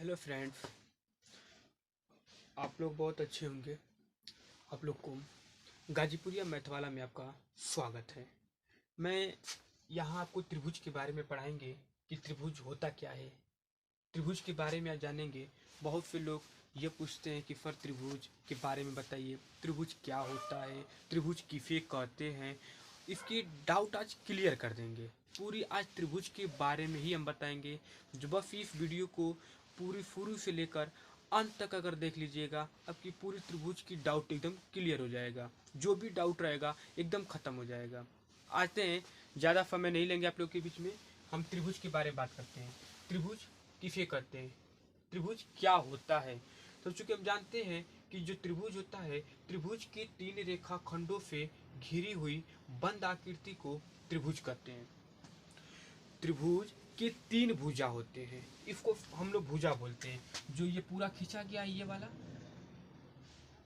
Hello friends, आप लोग बहुत अच्छे होंगे। आप लोग को गाजीपुरिया मैथ वाला में आपका स्वागत है। मैं यहाँ आपको त्रिभुज के बारे में पढ़ाएंगे कि त्रिभुज होता क्या है। त्रिभुज के बारे में आज जानेंगे। बहुत से लोग ये पूछते हैं कि सर त्रिभुज के बारे में बताइए, त्रिभुज क्या होता है, त्रिभुज किसे कहते हैं। इसकी डाउट आज क्लियर कर देंगे। पूरी आज त्रिभुज के बारे में ही हम बताएंगे। जो बस इस वीडियो को पूरी शुरू से लेकर अंत तक अगर देख लीजिएगा, आपकी पूरी त्रिभुज की डाउट एकदम क्लियर हो जाएगा। जो भी डाउट रहेगा एकदम खत्म हो जाएगा। आते हैं, ज़्यादा समय नहीं लेंगे आप लोग के बीच में। हम त्रिभुज के बारे में बात करते हैं। त्रिभुज किसे कहते हैं, त्रिभुज क्या होता है। तो चूंकि हम जानते हैं कि जो त्रिभुज होता है, त्रिभुज के 3 रेखा खंडों से घिरी हुई बंद आकृति को त्रिभुज कहते हैं। त्रिभुज के 3 भुजा होते हैं, इसको हम लोग भुजा बोलते हैं। जो ये पूरा खींचा गया है, ये वाला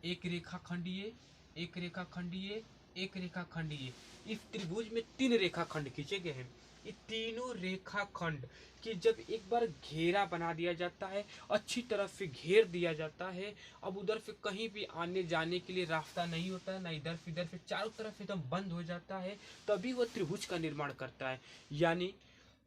एक रेखा खंड, ये एक रेखा खंड, ये एक रेखा खंड, ये इस त्रिभुज में 3 रेखा खंड खींचे गए हैं। ये तीनों रेखा खंड कि जब एक बार घेरा बना दिया जाता है, अच्छी तरह से घेर दिया जाता है, अब उधर से कहीं भी आने जाने के लिए रास्ता नहीं होता है, ना इधर से इधर से, चारों तरफ एकदम बंद हो जाता है, तभी वह त्रिभुज का निर्माण करता है। यानी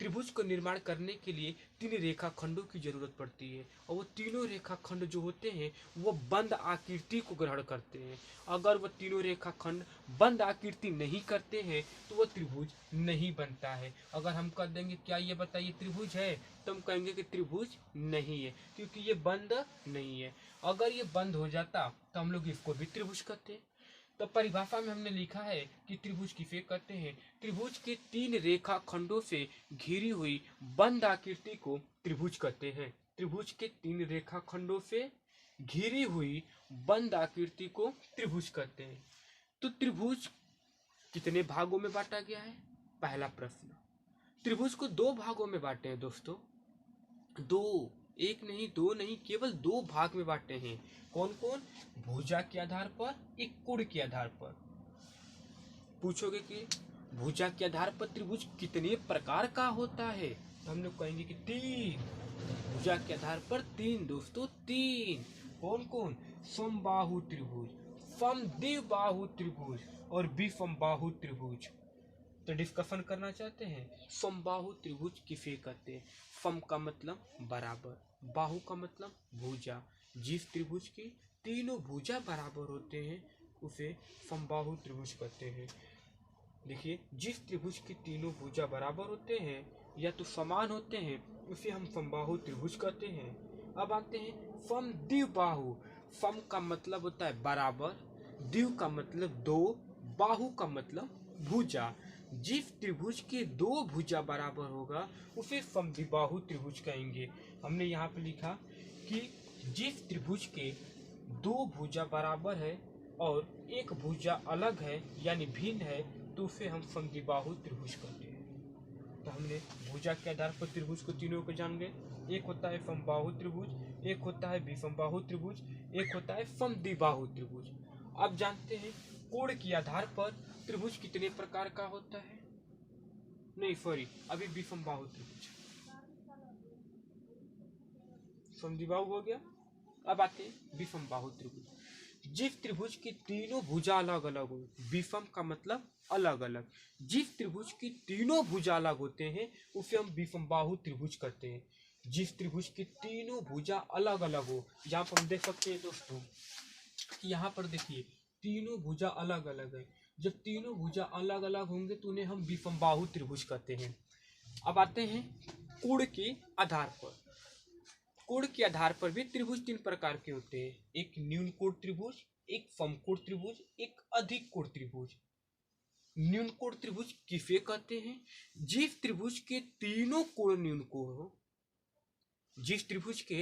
त्रिभुज को निर्माण करने के लिए 3 रेखा खंडों की जरूरत पड़ती है, और वो तीनों रेखा खंड जो होते हैं वो बंद आकृति को ग्रहण करते हैं। अगर वह तीनों रेखा खंड बंद आकृति नहीं करते हैं तो वह त्रिभुज नहीं बनता है। अगर हम कह देंगे क्या ये बताइए त्रिभुज है, तो हम कहेंगे कि त्रिभुज नहीं है, क्योंकि ये बंद नहीं है। अगर ये बंद हो जाता तो हम लोग इसको भी त्रिभुज कहते हैं। तो परिभाषा में हमने लिखा है कि त्रिभुज किसे कहते हैं। त्रिभुज के 3 रेखा खंडों से घिरी हुई बंद आकृति को त्रिभुज कहते हैं। त्रिभुज के 3 रेखा खंडों से घिरी हुई बंद आकृति को त्रिभुज कहते हैं। तो त्रिभुज कितने भागों में बांटा गया है, पहला प्रश्न। त्रिभुज को 2 भागों में बांटे हैं दोस्तों। 2, एक नहीं, 2 नहीं, केवल 2 भाग में बांटे हैं। कौन कौन? भुजा के आधार पर, एक कोण के आधार पर। पूछोगे कि भुजा के आधार पर त्रिभुज कितने प्रकार का होता है, तो हम लोग कहेंगे कि 3। भुजा के आधार पर 3 दोस्तों, 3। कौन कौन? समबाहु त्रिभुज, समद्विबाहु त्रिभुज और विषमबाहु त्रिभुज। तो डिस्कशन करना चाहते हैं, समबाहु त्रिभुज किसे कहते हैं। सम का मतलब बराबर, बाहु का मतलब भुजा। जिस त्रिभुज की तीनों भुजा बराबर होते हैं उसे समबाहु त्रिभुज कहते हैं। देखिए, जिस त्रिभुज की तीनों भुजा बराबर होते हैं या तो समान होते हैं उसे हम समबाहु त्रिभुज कहते हैं। अब आते हैं समद्विबाहु। सम का मतलब होता है बराबर, द्वि का मतलब 2, बाहु का मतलब भुजा। जिस त्रिभुज के 2 भुजा बराबर होगा उसे समद्विबाहु त्रिभुज कहेंगे। हमने यहाँ पे लिखा कि जिस त्रिभुज के 2 भुजा बराबर है और एक भुजा अलग है यानी भिन्न है, तो उसे हम समद्विबाहु त्रिभुज कहते हैं। तो हमने भुजा के आधार पर त्रिभुज को तीनों को जान गए। एक होता है समबाहु त्रिभुज, एक होता है विषमबाहु त्रिभुज, एक होता है समद्विबाहु त्रिभुज। अब जानते हैं कोण के आधार पर त्रिभुज कितने प्रकार का होता है। नहीं सॉरी, अभी विषमबाहु त्रिभुज, समद्विबाहु हो गया। अब आते हैं विषमबाहु त्रिभुज। जिस त्रिभुज की तीनों भुजा अलग अलग हो, विषम का मतलब अलग अलग, जिस त्रिभुज की तीनों भुजा अलग होते हैं उसे हम विषमबाहु त्रिभुज कहते हैं। जिस त्रिभुज की तीनों भुजा अलग अलग हो, यहाँ पर हम देख सकते हैं दोस्तों, यहाँ पर देखिए तीनों भुजा अलग अलग है। जब तीनों भुजा अलग अलग होंगे तो उन्हें हम विषमबाहु त्रिभुज कहते हैं। अब आते हैं कोण के आधार पर। कोण के आधार पर भी त्रिभुज 3 प्रकार के होते हैं, एक न्यून कोण त्रिभुज, एक समकोण त्रिभुज, एक अधिक कोण त्रिभुज। न्यून कोण त्रिभुज किसे कहते हैं? जिस त्रिभुज के तीनों कोण न्यून कोण हो, जिस त्रिभुज के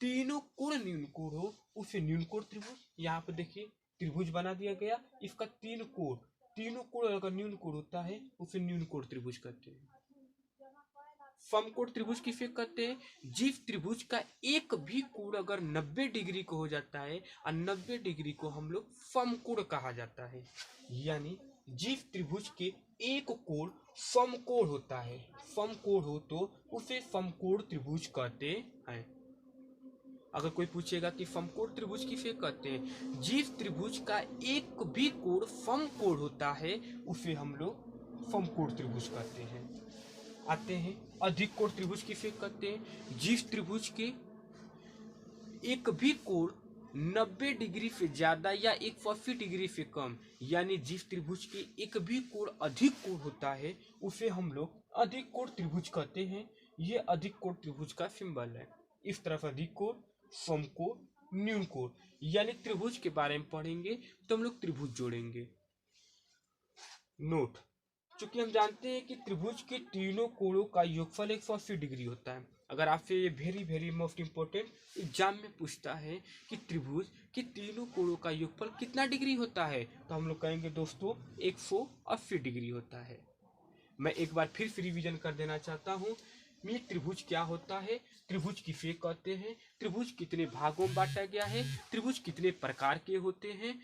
तीनों कोण न्यून कोण हो उसे न्यून कोण त्रिभुज। यहाँ पर देखिए त्रिभुज बना दिया गया, इसका 3 कोण, तीनों कोण अगर न्यून कोण होता है उसे न्यून कोण त्रिभुज कहते हैं। समकोण त्रिभुज किसे कहते हैं? जिस त्रिभुज का एक भी कोण अगर 90 डिग्री को हो जाता है और 90 डिग्री को हम लोग समकोण कहा जाता है। यानी जिस त्रिभुज के एक कोण समकोण होता है, समकोण हो तो उसे समकोण त्रिभुज कहते हैं। अगर कोई पूछेगा कि समकोण त्रिभुज किसे कहते हैं, जिस त्रिभुज का एक भी कोण समकोण होता है उसे हम लोग समकोण त्रिभुज कहते हैं। आते हैं अधिक कोण त्रिभुज किसे कहते हैं, जिस त्रिभुज के एक भी कोण 90 डिग्री से ज्यादा या 180 डिग्री से कम, यानी जिस त्रिभुज के एक भी कोण अधिक कोण होता है उसे हम लोग अधिक कोण त्रिभुज कहते हैं। ये अधिक कोण त्रिभुज का सिंबल है। इस तरफ अधिक कोण, समकोण, न्यून कोण, यानी त्रिभुज के बारे में पढ़ेंगे तो हम लोग त्रिभुज जोड़ेंगे। नोट, चूंकि हम जानते हैं कि त्रिभुज के तीनों कोणों का योगफल 180 डिग्री होता है। अगर आपसे ये वेरी मोस्ट इंपोर्टेंट एग्जाम में पूछता है कि त्रिभुज के तीनों कोणों का योगफल कितना डिग्री होता है, तो हम लोग कहेंगे दोस्तों 180 डिग्री होता है। मैं एक बार फिर से रिवीजन कर देना चाहता हूँ। ये त्रिभुज क्या होता है, त्रिभुज किसे कहते हैं, त्रिभुज कितने भागों में बांटा गया है, त्रिभुज कितने प्रकार के होते हैं,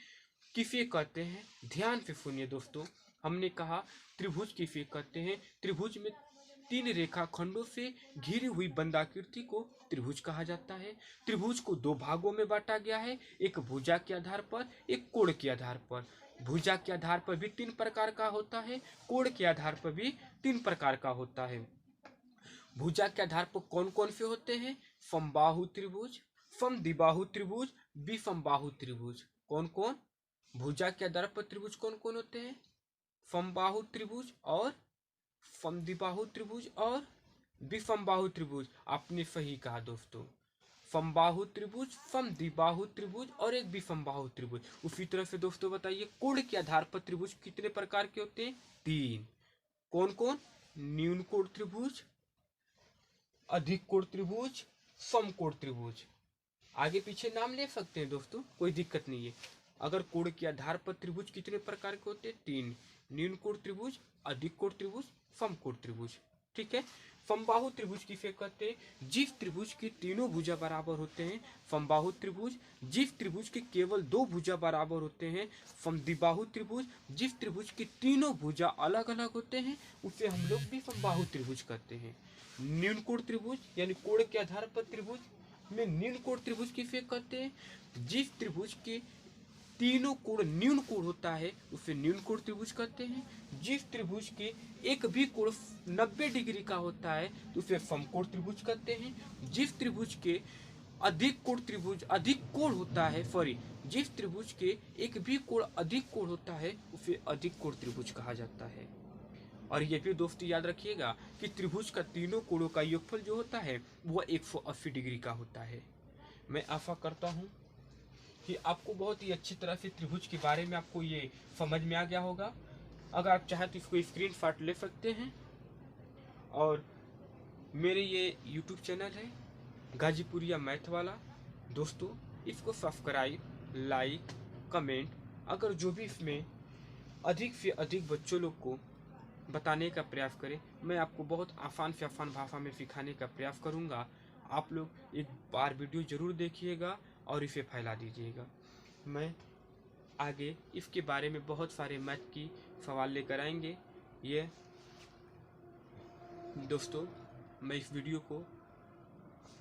किसे कहते हैं। ध्यान से सुनिए दोस्तों, हमने कहा त्रिभुज किसे कहते हैं, त्रिभुज में 3 रेखा खंडों से घिरी हुई बंदाकृति को त्रिभुज कहा जाता है। त्रिभुज को 2 भागों में बांटा गया है, एक भुजा के आधार पर, एक कोण के आधार पर। भुजा के आधार पर भी 3 प्रकार का होता है, कोण के आधार पर भी 3 प्रकार का होता है। भुजा के आधार पर कौन कौन से होते हैं, समबाहु त्रिभुज, समद्विबाहु त्रिभुज, विषमबाहु त्रिभुज। कौन कौन भुजा के आधार पर त्रिभुज कौन कौन होते हैं, समबाहु त्रिभुज और समद्विबाहु त्रिभुज और विषमबाहु त्रिभुज। आपने सही कहा दोस्तों, समबाहु त्रिभुज, समद्विबाहु त्रिभुज और एक विषमबाहु त्रिभुज। उसी तरह से दोस्तों बताइए कोण के आधार पर त्रिभुज कितने प्रकार के होते हैं, 3। कौन कौन, न्यून कोण त्रिभुज, अधिक कोण त्रिभुज, समकोण त्रिभुज। आगे पीछे नाम ले सकते हैं दोस्तों, कोई दिक्कत नहीं है। अगर कोण के आधार पर त्रिभुज कितने प्रकार के होते हैं, 3। न्यून कोण त्रिभुज, अधिक कोण त्रिभुज, समकोण त्रिभुज। ठीक है। समबाहु त्रिभुज किसे कहते हैं, जिस त्रिभुज के तीनों भुजा बराबर होते हैं समबाहु त्रिभुज। जिस त्रिभुज के केवल 2 भुजा बराबर होते हैं समद्विबाहु त्रिभुज। जिस त्रिभुज के तीनों भुजा अलग अलग होते हैं उसे हम लोग भी समबाहु त्रिभुज कहते हैं। न्यून कोण त्रिभुज यानी कोण के आधार पर त्रिभुज में न्यून कोण त्रिभुज किसे कहते हैं, जिस त्रिभुज के तीनों कोण न्यून कोण होता है उसे न्यून कोण त्रिभुज कहते हैं। जिस त्रिभुज के एक भी कोण 90 डिग्री का होता है तो उसे समकोण त्रिभुज कहते हैं। जिस त्रिभुज के अधिक कोण त्रिभुज अधिक कोण होता है, जिस त्रिभुज के एक भी कोण अधिक कोण होता है उसे अधिक कोण त्रिभुज कहा जाता है। और ये भी दोस्तों याद रखिएगा कि त्रिभुज का तीनों कोणों का योगफल जो होता है वह 180 डिग्री का होता है। मैं आशा करता हूँ कि आपको बहुत ही अच्छी तरह से त्रिभुज के बारे में आपको ये समझ में आ गया होगा। अगर आप चाहें तो इसको स्क्रीनशॉट ले सकते हैं। और मेरे ये यूट्यूब चैनल है गाजीपुरिया मैथ वाला, दोस्तों इसको सब्सक्राइब, लाइक, कमेंट, अगर जो भी इसमें अधिक से अधिक बच्चों लोग को बताने का प्रयास करें, मैं आपको बहुत आसान से आसान भाषा में सिखाने का प्रयास करूंगा। आप लोग एक बार वीडियो जरूर देखिएगा और इसे फैला दीजिएगा। मैं आगे इसके बारे में बहुत सारे मैथ की सवाल लेकर आएंगे। ये दोस्तों मैं इस वीडियो को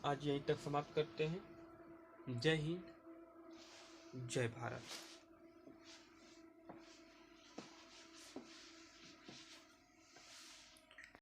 आज यहीं तक समाप्त करते हैं। जय हिंद, जय भारत।